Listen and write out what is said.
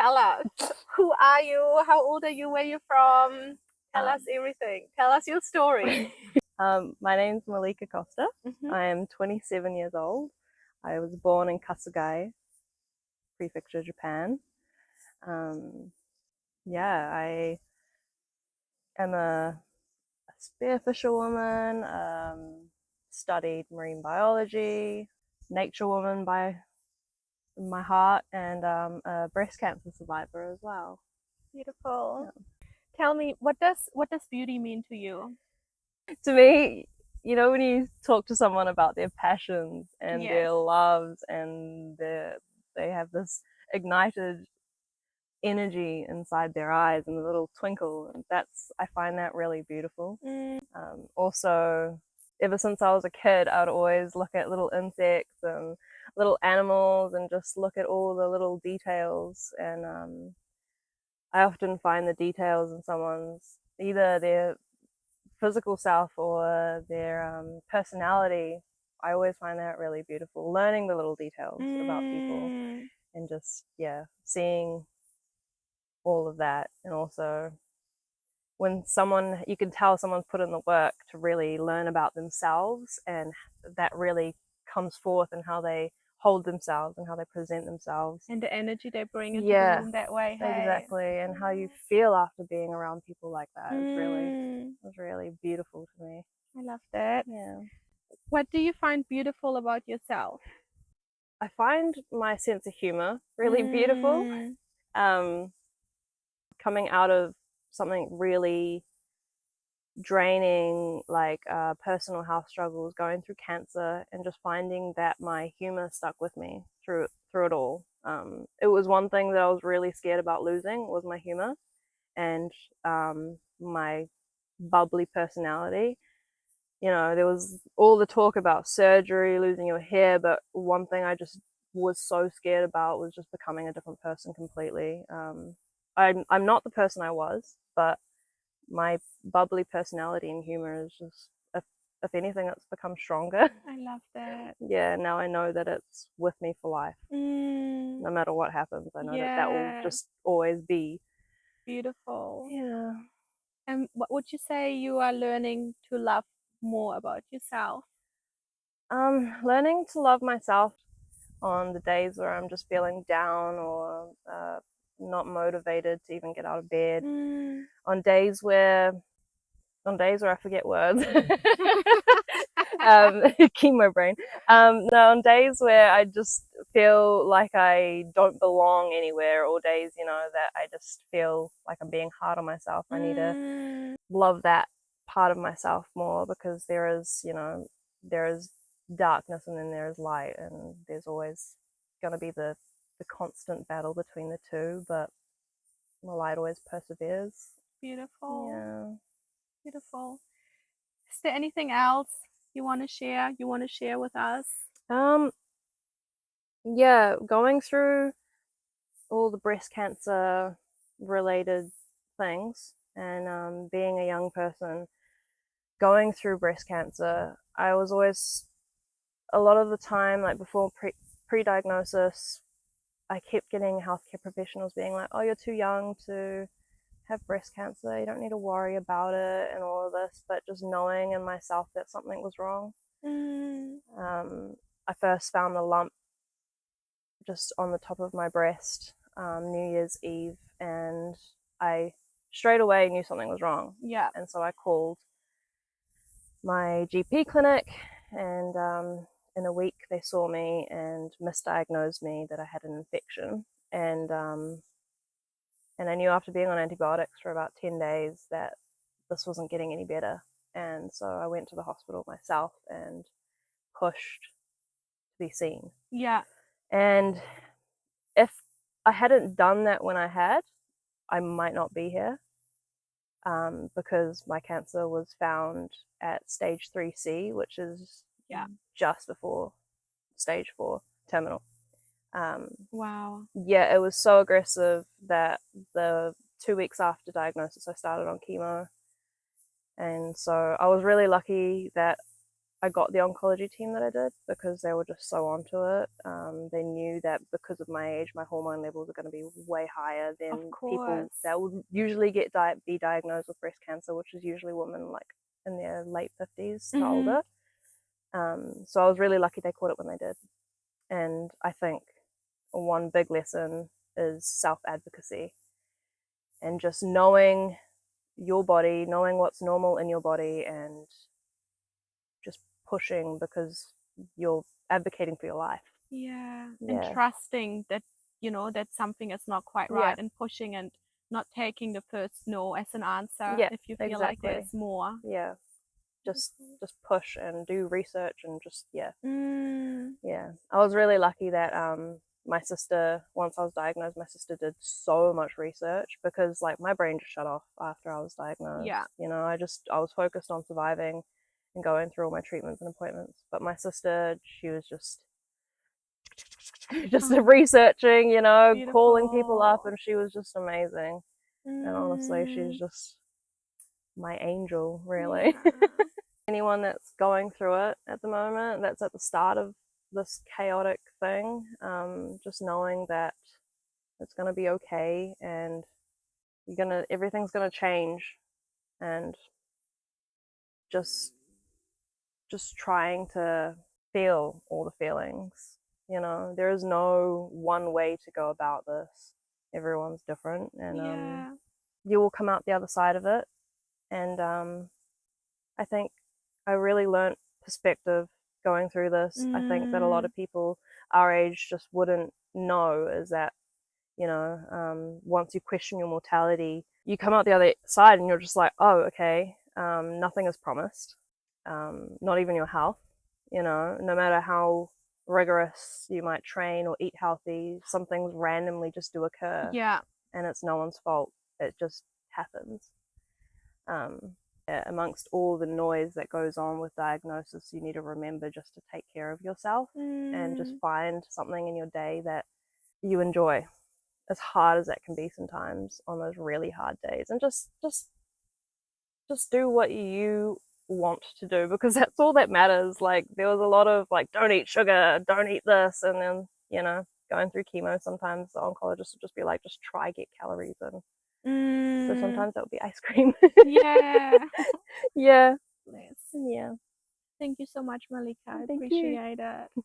tell us. Who are you? How old are you? Where are you from? Tell us everything. Tell us your story. My name's Malika Costa. Mhm. I am 27 years old. I was born in Kasugai, Prefecture, Japan. I am a spearfisher woman, studied marine biology, nature woman by my heart, and a breast cancer survivor as well. Beautiful. Yeah. Tell me, what does beauty mean to you? To me, when you talk to someone about their passions and Yes. their loves and they have this ignited energy inside their eyes and the little twinkle, and I find that really beautiful. Also, ever since I was a kid, I would always look at little insects and little animals and just look at all the little details, and I often find the details in someone's either their physical self or their personality. I always find that really beautiful, learning the little details about people and just seeing all of that. And also when you can tell someone's put in the work to really learn about themselves, and that really comes forth in how they hold themselves and how they present themselves. And the energy they bring into the room that way. Hey? Exactly. And how you feel after being around people like that was really beautiful to me. I love that. Yeah. What do you find beautiful about yourself? I find my sense of humor really beautiful. Coming out of something really draining, like personal health struggles, going through cancer, and just finding that my humor stuck with me through it all. It was one thing that I was really scared about losing was my humor and my bubbly personality. There was all the talk about surgery, losing your hair, but one thing I just was so scared about was just becoming a different person completely. I'm not the person I was, but my bubbly personality and humor is just, if anything, it's become stronger. I love that. Yeah, now I know that it's with me for life. No matter what happens, I know that will just always be. Beautiful. Yeah. And what would you say you are learning to love more about yourself? Learning to love myself on the days where I'm just feeling down or not motivated to even get out of bed. On days where I forget words. Keep my brain. No, on days where I just feel like I don't belong anywhere, or days, that I just feel like I'm being hard on myself. I need to love that part of myself more, because there is darkness and then there is light, and there's always going to be the constant battle between the two, but the light always perseveres. Beautiful. Yeah. Beautiful. Is there anything else you want to share? You want to share with us? Yeah, going through all the breast cancer related things, and being a young person going through breast cancer, I was always, a lot of the time, like before pre-diagnosis, I kept getting healthcare professionals being like, oh, you're too young to have breast cancer, you don't need to worry about it and all of this, but just knowing in myself that something was wrong. I first found a lump just on the top of my breast, New Year's Eve, and I straight away knew something was wrong. Yeah. And so I called my GP clinic, and in a week they saw me and misdiagnosed me that I had an infection. And I knew after being on antibiotics for about 10 days that this wasn't getting any better. And so I went to the hospital myself and pushed to be seen. Yeah. And if I hadn't done that when I had, I might not be here, because my cancer was found at stage 3C, which is just before stage 4, terminal. Wow. Yeah, it was so aggressive that the 2 weeks after diagnosis, I started on chemo. And so I was really lucky that I got the oncology team that I did because they were just so onto it. They knew that because of my age, my hormone levels are going to be way higher than people that would usually be diagnosed with breast cancer, which is usually women like in their late 50s to older. So I was really lucky they caught it when they did. And I think one big lesson is self-advocacy and just knowing your body, knowing what's normal in your body, and just pushing because you're advocating for your life. And trusting that, you know, that something is not quite right, and pushing and not taking the first no as an answer if you feel like there's more. Just push and do research and just I was really lucky that my sister, once I was diagnosed, my sister did so much research because like my brain just shut off after I was diagnosed. You know, I was focused on surviving and going through all my treatments and appointments. But my sister, she was just researching, you know, calling people up, and she was just amazing. And honestly, she's just my angel, really. Anyone that's going through it at the moment, that's at the start of this chaotic thing, just knowing that it's going to be okay and everything's going to change, and just trying to feel all the feelings. You know, there is no one way to go about this. Everyone's different, and you will come out the other side of it. And I think I really learned perspective going through this. I think that a lot of people our age just wouldn't know, is that, you know, once you question your mortality, you come out the other side and you're just like, oh, okay, nothing is promised, not even your health. You know, no matter how rigorous you might train or eat healthy, some things randomly just do occur. And it's no one's fault. It just happens. Amongst all the noise that goes on with diagnosis, you need to remember just to take care of yourself and just find something in your day that you enjoy, as hard as that can be sometimes on those really hard days, and just do what you want to do, because that's all that matters. Like, there was a lot of like, don't eat sugar, don't eat this, and then, you know, going through chemo, sometimes the oncologist would just be like, just try get calories in. So sometimes that would be ice cream. Yeah. Yeah. Thank you so much, Malika. I appreciate it.